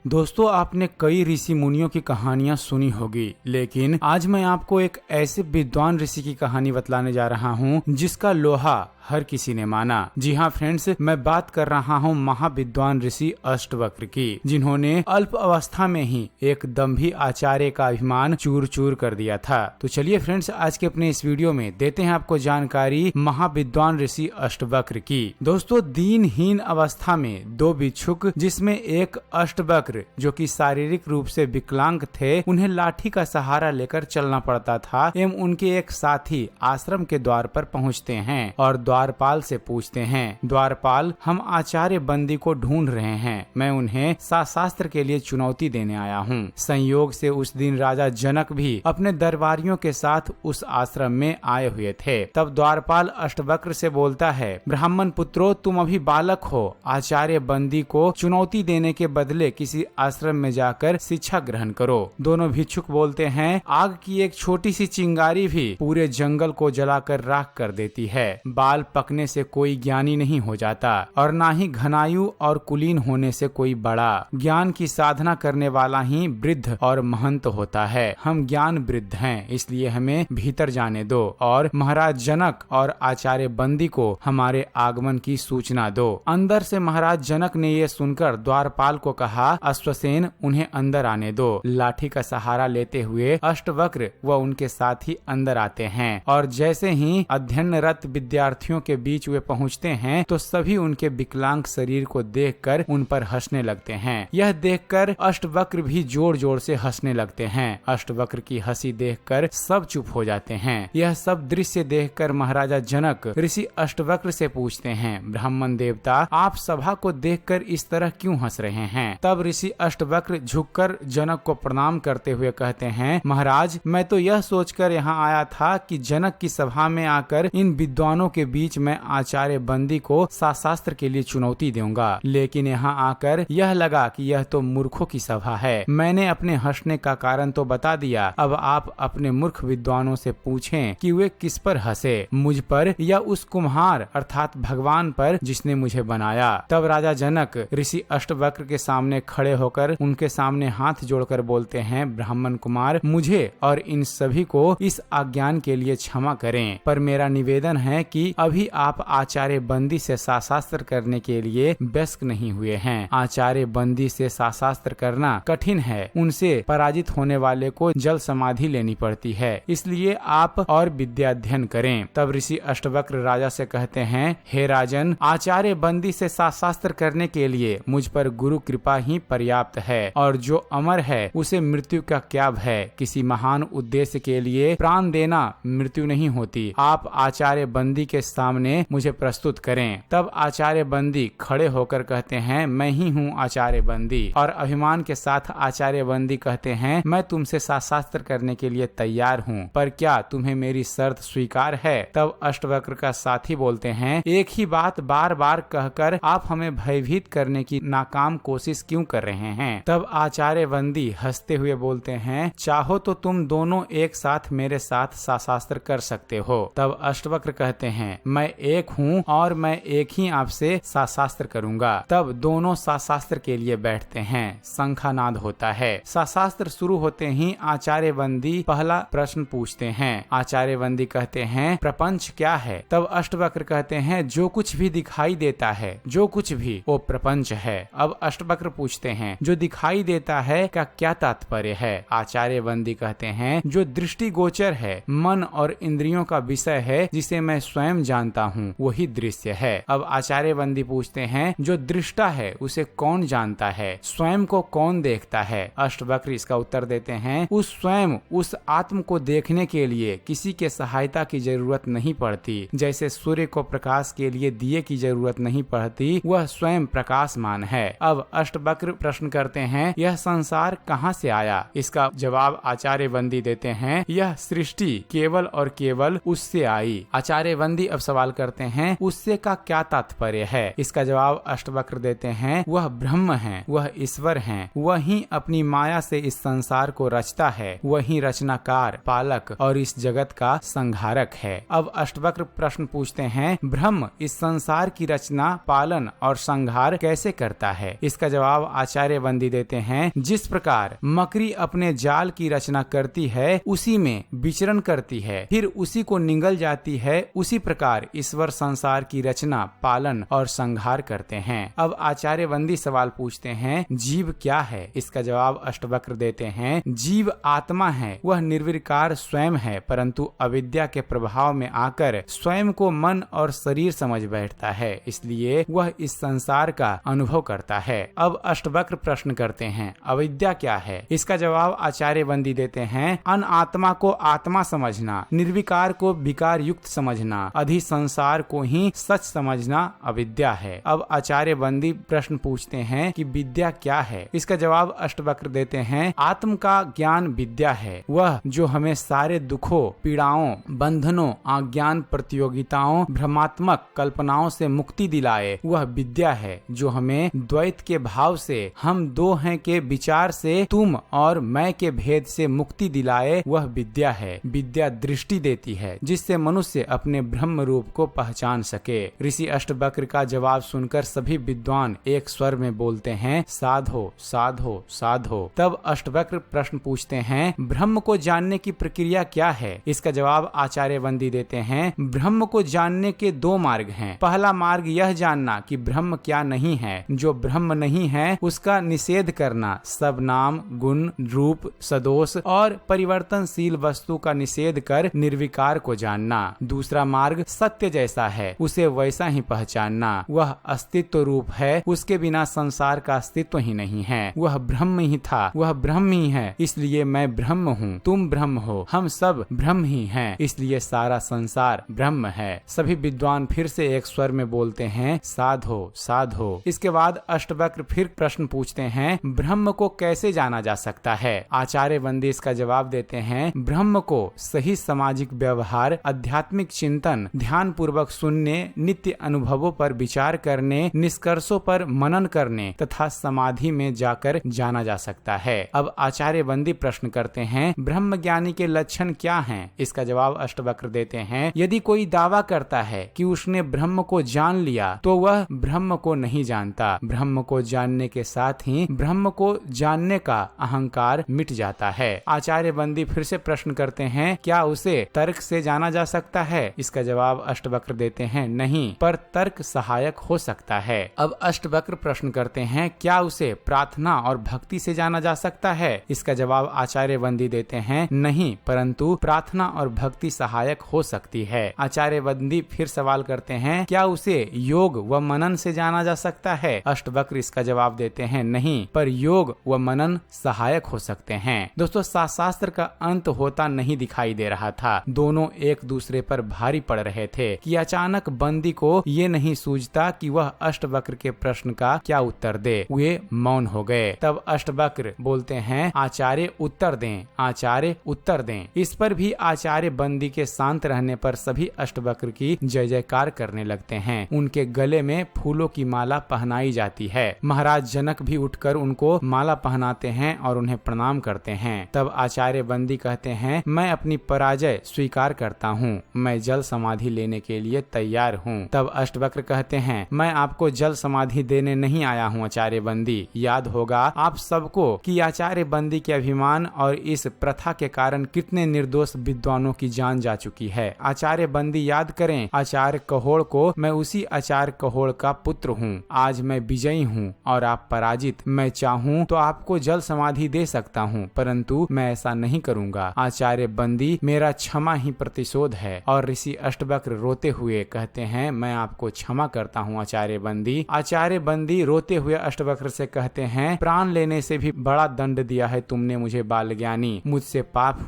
दोस्तों, आपने कई ऋषि मुनियों की कहानियां सुनी होगी, लेकिन आज मैं आपको एक ऐसे विद्वान ऋषि की कहानी बतलाने जा रहा हूं जिसका लोहा हर किसी ने माना। जी हाँ फ्रेंड्स, मैं बात कर रहा हूँ महाविद्वान ऋषि अष्टवक्र की, जिन्होंने अल्प अवस्था में ही एक दंभी आचार्य का अभिमान चूर चूर कर दिया था। तो चलिए फ्रेंड्स, आज के अपने इस वीडियो में देते हैं आपको जानकारी महाविद्वान ऋषि अष्टवक्र की। दोस्तों, दीनहीन अवस्था में दो भिक्षुक, जिसमें एक अष्टवक्र जो कि शारीरिक रूप से विकलांग थे, उन्हें लाठी का सहारा लेकर चलना पड़ता था, एवं उनके एक साथी आश्रम के द्वार पर पहुँचते हैं और द्वारपाल से पूछते हैं, द्वारपाल, हम आचार्य बंदी को ढूंढ रहे हैं, मैं उन्हें शास्त्र के लिए चुनौती देने आया हूँ। संयोग से उस दिन राजा जनक भी अपने दरबारियों के साथ उस आश्रम में आए हुए थे। तब द्वारपाल अष्टवक्र से बोलता है, ब्राह्मण पुत्रो, तुम अभी बालक हो, आचार्य बंदी को चुनौती देने के बदले किसी आश्रम में जाकर शिक्षा ग्रहण करो। दोनों भिक्षुक बोलते हैं, आग की एक छोटी सी चिंगारी भी पूरे जंगल को जलाकर राख कर देती है। बाल पकने से कोई ज्ञानी नहीं हो जाता और ना ही घनायु और कुलीन होने से कोई बड़ा। ज्ञान की साधना करने वाला ही वृद्ध और महंत होता है। हम ज्ञान वृद्ध हैं, इसलिए हमें भीतर जाने दो और महाराज जनक और आचार्य बंदी को हमारे आगमन की सूचना दो। अंदर से महाराज जनक ने ये सुनकर द्वारपाल को कहा, अश्वसेन, उन्हें अंदर आने दो। लाठी का सहारा लेते हुए अष्टवक्र व उनके साथी अंदर आते हैं और जैसे ही अध्ययनरत विद्यार्थियों के बीच वे पहुंचते हैं तो सभी उनके विकलांग शरीर को देखकर उन पर हंसने लगते हैं। यह देखकर अष्टवक्र भी जोर जोर से हंसने लगते हैं। अष्टवक्र की हंसी देखकर सब चुप हो जाते हैं। यह सब दृश्य देखकर महाराजा जनक ऋषि अष्टवक्र से पूछते हैं, ब्राह्मण देवता, आप सभा को देखकर इस तरह क्यों हंस रहे हैं? तब ऋषि अष्टवक्र झुककर जनक को प्रणाम करते हुए कहते हैं, महाराज, मैं तो यह सोचकर यहाँ आया था कि जनक की सभा में आकर इन विद्वानों के बीच मैं आचार्य बंदी को शास्त्र के लिए चुनौती दूंगा, लेकिन यहाँ आकर यह लगा कि यह तो मूर्खों की सभा है। मैंने अपने हंसने का कारण तो बता दिया, अब आप अपने मूर्ख विद्वानों से पूछें कि वे किस पर हंसे, मुझ पर या उस कुम्हार अर्थात भगवान पर जिसने मुझे बनाया। तब राजा जनक ऋषि अष्टवक्र के सामने खड़े होकर उनके सामने हाथ जोड़कर बोलते हैं, ब्राह्मण कुमार, मुझे और इन सभी को इस अज्ञान के लिए क्षमा करें, पर मेरा निवेदन है कि अभी आप आचार्य बंदी से शास्त्र करने के लिए व्यस्क नहीं हुए हैं। आचार्य बंदी से शास्त्र करना कठिन है, उनसे पराजित होने वाले को जल समाधि लेनी पड़ती है, इसलिए आप और विद्या अध्ययन करें। तब ऋषि अष्टवक्र राजा से कहते हैं, हे राजन, आचार्य बंदी से शास्त्र करने के लिए मुझ पर गुरु कृपा ही पर्याप्त है और जो अमर है उसे मृत्यु का क्या भय। किसी महान उद्देश्य के लिए प्राण देना मृत्यु नहीं होती। आप आचार्य बंदी के सामने मुझे प्रस्तुत करें। तब आचार्य बंदी खड़े होकर कहते हैं, मैं ही हूँ आचार्य बंदी, और अभिमान के साथ आचार्य बंदी कहते हैं, मैं तुमसे शास्त्र करने के लिए तैयार हूँ, पर क्या तुम्हें मेरी शर्त स्वीकार है? तब अष्टवक्र का साथी बोलते हैं, एक ही बात बार बार कहकर आप हमें भयभीत करने की नाकाम कोशिश क्यों कर रहे हैं? तब आचार्य बंदी हंसते हुए बोलते हैं, चाहो तो तुम दोनों एक साथ मेरे साथ शास्त्र कर सकते हो। तब अष्टवक्र कहते हैं, मैं एक हूँ और मैं एक ही आपसे शास्त्र करूंगा। तब दोनों शास्त्र के लिए बैठते हैं। शंखानाद होता है। शास्त्र शुरू होते ही आचार्य बंदी पहला प्रश्न पूछते हैं। आचार्य बंदी कहते हैं, प्रपंच क्या है? तब अष्टवक्र कहते हैं, जो कुछ भी दिखाई देता है, जो कुछ भी, वो प्रपंच है। अब अष्टवक्र पूछते हैं, जो दिखाई देता है का क्या तात्पर्य है? आचार्य बंदी कहते हैं, जो दृष्टि गोचर है, मन और इंद्रियों का विषय है, जिसे मैं स्वयं जानता हूँ, वही दृश्य है। अब आचार्य बंदी पूछते हैं, जो दृष्टा है उसे कौन जानता है? स्वयं को कौन देखता है? अष्टवक्र इसका उत्तर देते हैं, उस स्वयं उस आत्म को देखने के लिए किसी के सहायता की जरूरत नहीं पड़ती। जैसे सूर्य को प्रकाश के लिए दिए की जरूरत नहीं पड़ती, वह स्वयं प्रकाशमान है। अब अष्टवक्र प्रश्न करते हैं, यह संसार कहाँ से आया? इसका जवाब आचार्य बंदी देते हैं, यह सृष्टि केवल और केवल उससे आई। आचार्य बंदी अब सवाल करते हैं, उससे का क्या तात्पर्य है? इसका जवाब अष्टवक्र देते हैं, वह ब्रह्म है, वह ईश्वर है, वही अपनी माया से इस संसार को रचता है, वही रचनाकार, पालक और इस जगत का संहारक है। अब अष्टवक्र प्रश्न पूछते हैं, ब्रह्म इस संसार की रचना, पालन और संहार कैसे करता है? इसका जवाब आचार्य आचार्य बंदी देते हैं, जिस प्रकार मकड़ी अपने जाल की रचना करती है, उसी में विचरण करती है, फिर उसी को निगल जाती है, उसी प्रकार ईश्वर संसार की रचना, पालन और संहार करते हैं। अब आचार्य बंदी सवाल पूछते हैं, जीव क्या है? इसका जवाब अष्टवक्र देते हैं, जीव आत्मा है, वह निर्विकार स्वयं है, परंतु अविद्या के प्रभाव में आकर स्वयं को मन और शरीर समझ बैठता है, इसलिए वह इस संसार का अनुभव करता है। अब अष्टवक्र प्रश्न करते हैं, अविद्या क्या है? इसका जवाब आचार्य बंदी देते हैं, अनात्मा को आत्मा समझना, निर्विकार को विकार युक्त समझना, अधि संसार को ही सच समझना अविद्या है। अब आचार्य बंदी प्रश्न पूछते हैं कि विद्या क्या है? इसका जवाब अष्टवक्र देते हैं, आत्म का ज्ञान विद्या है, वह जो हमें सारे दुखों, पीड़ाओं, बंधनों, अज्ञान, प्रतियोगिताओं, भ्रमात्मक कल्पनाओं से मुक्ति दिलाए, वह विद्या है। जो हमें द्वैत के भाव से, हम दो हैं के विचार से, तुम और मैं के भेद से मुक्ति दिलाए, वह विद्या है। विद्या दृष्टि देती है, जिससे मनुष्य अपने ब्रह्म रूप को पहचान सके। ऋषि अष्टवक्र का जवाब सुनकर सभी विद्वान एक स्वर में बोलते हैं, साधो साधो साधो। तब अष्टवक्र प्रश्न पूछते हैं, ब्रह्म को जानने की प्रक्रिया क्या है? इसका जवाब आचार्य बंदी देते हैं, ब्रह्म को जानने के दो मार्ग हैं। पहला मार्ग यह जानना कि ब्रह्म क्या नहीं है, जो ब्रह्म नहीं है उसका निषेध करना, सब नाम, गुण, रूप, सदोष और परिवर्तनशील वस्तु का निषेध कर निर्विकार को जानना। दूसरा मार्ग सत्य जैसा है उसे वैसा ही पहचानना, वह अस्तित्व रूप है, उसके बिना संसार का अस्तित्व ही नहीं है, वह ब्रह्म ही था, वह ब्रह्म ही है, इसलिए मैं ब्रह्म हूँ, तुम ब्रह्म हो, हम सब ब्रह्म ही हैं, इसलिए सारा संसार ब्रह्म है। सभी विद्वान फिर से एक स्वर में बोलते हैं, साधो साधो। इसके बाद अष्टवक्र फिर प्रश्न पूछते हैं, ब्रह्म को कैसे जाना जा सकता है? आचार्य बंदी इसका जवाब देते हैं, ब्रह्म को सही सामाजिक व्यवहार, आध्यात्मिक चिंतन, ध्यान पूर्वक सुनने, नित्य अनुभवों पर विचार करने, निष्कर्षों पर मनन करने तथा समाधि में जाकर जाना जा सकता है। अब आचार्य बंदी प्रश्न करते हैं, ब्रह्म ज्ञानी के लक्षण क्या हैं? इसका जवाब अष्टवक्र देते हैं, यदि कोई दावा करता है कि उसने ब्रह्म को जान लिया तो वह ब्रह्म को नहीं जानता। ब्रह्म को जानने के साथ ही ब्रह्म को जानने का अहंकार मिट जाता है। आचार्य बंदी फिर से प्रश्न करते हैं, क्या उसे तर्क से जाना जा सकता है? इसका जवाब अष्टवक्र देते हैं, नहीं, पर तर्क सहायक हो सकता है। अब अष्टवक्र प्रश्न करते हैं, क्या उसे प्रार्थना और भक्ति से जाना जा सकता है? इसका जवाब आचार्य बंदी देते हैं, नहीं, परंतु प्रार्थना और भक्ति सहायक हो सकती है। आचार्य बंदी फिर सवाल करते हैं, क्या उसे योग व मनन से जाना जा सकता है? अष्टवक्र इसका जवाब देते हैं, नहीं, पर योग व मनन सहायक हो सकते हैं। दोस्तों, शास्त्र का अंत होता नहीं दिखाई दे रहा था। दोनों एक दूसरे पर भारी पड़ रहे थे कि अचानक बंदी को ये नहीं सूझता कि वह अष्टवक्र के प्रश्न का क्या उत्तर दे। वे मौन हो गए। तब अष्टवक्र बोलते हैं, आचार्य उत्तर दें, आचार्य उत्तर दें। इस पर भी आचार्य बंदी के शांत रहने पर सभी अष्टवक्र की जय जयकार करने लगते हैं। उनके गले में फूलों की माला पहनाई जाती है। महाराज जनक भी उठकर उनको माला पहनाते हैं और उन्हें प्रणाम करते हैं। तब आचार्य बंदी कहते हैं, मैं अपनी पराजय स्वीकार करता हूँ, मैं जल समाधि लेने के लिए तैयार हूँ। तब अष्टवक्र कहते हैं, मैं आपको जल समाधि देने नहीं आया हूँ आचार्य बंदी। याद होगा आप सबको कि आचार्य बंदी के अभिमान और इस प्रथा के कारण कितने निर्दोष विद्वानों की जान जा चुकी है। आचार्य बंदी याद करें, आचार्य कहोड़ को मैं उसी आचार्य कहोड़ का पुत्र हूँ। आज मैं विजयी हूँ और आप पराजित। मैं चाहूँ तो आपको जल समाधि दे सकता हूँ, परंतु मैं ऐसा नहीं करूँगा। आचार्य बंदी, मेरा क्षमा ही प्रतिशोध है। और ऋषि अष्टवक्र रोते हुए कहते हैं, मैं आपको क्षमा करता हूँ आचार्य बंदी। आचार्य बंदी रोते हुए अष्टवक्र से कहते हैं, प्राण लेने से भी बड़ा दंड दिया है तुमने मुझे बालज्ञानी, मुझसे पाप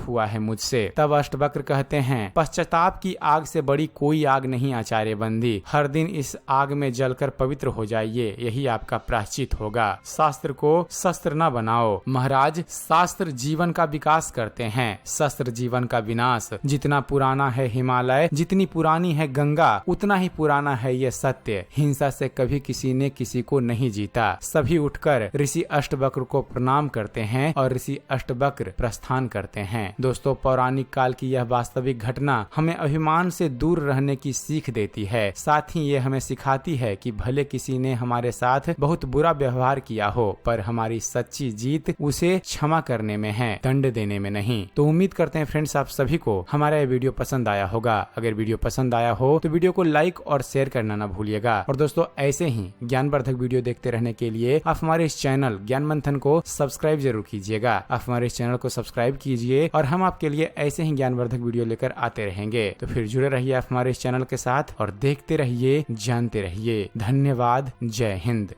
हुआ है मुझसे। तब अष्टवक्र कहते हैं, पश्चाताप की आग से बड़ी कोई आग नहीं आचार्य बंदी। हर दिन इस आग में जलकर पवित्र हो जाइए, यही आपका प्रायश्चित होगा। शास्त्र को शस्त्र न बनाओ महाराज, शास्त्र जीवन का विकास करते हैं, शस्त्र जीवन का विनाश। जितना पुराना है हिमालय, जितनी पुरानी है गंगा, उतना ही पुराना है ये सत्य। हिंसा से कभी किसी ने किसी को नहीं जीता। सभी उठकर ऋषि अष्टवक्र को प्रणाम करते हैं और ऋषि अष्टवक्र प्रस्थान करते हैं। दोस्तों, पौराणिक काल की यह वास्तविक घटना हमें अभिमान से दूर रहने की सीख देती है। साथ ही ये हमें सिखाती है कि भले किसी ने हमारे साथ बहुत बहुत बुरा व्यवहार किया हो, पर हमारी सच्ची जीत उसे क्षमा करने में है, दंड देने में नहीं। तो उम्मीद करते हैं फ्रेंड्स आप सभी को हमारा ये वीडियो पसंद आया होगा। अगर वीडियो पसंद आया हो तो वीडियो को लाइक और शेयर करना ना भूलिएगा। और दोस्तों ऐसे ही ज्ञानवर्धक वीडियो देखते रहने के लिए आप हमारे इस चैनल ज्ञान मंथन को सब्सक्राइब जरूर कीजिएगा। आप हमारे इस चैनल को सब्सक्राइब कीजिए और हम आपके लिए ऐसे ही ज्ञानवर्धक वीडियो लेकर आते रहेंगे। तो फिर जुड़े रहिए आप हमारे इस चैनल के साथ और देखते रहिए, जानते रहिए। धन्यवाद। जय हिंद।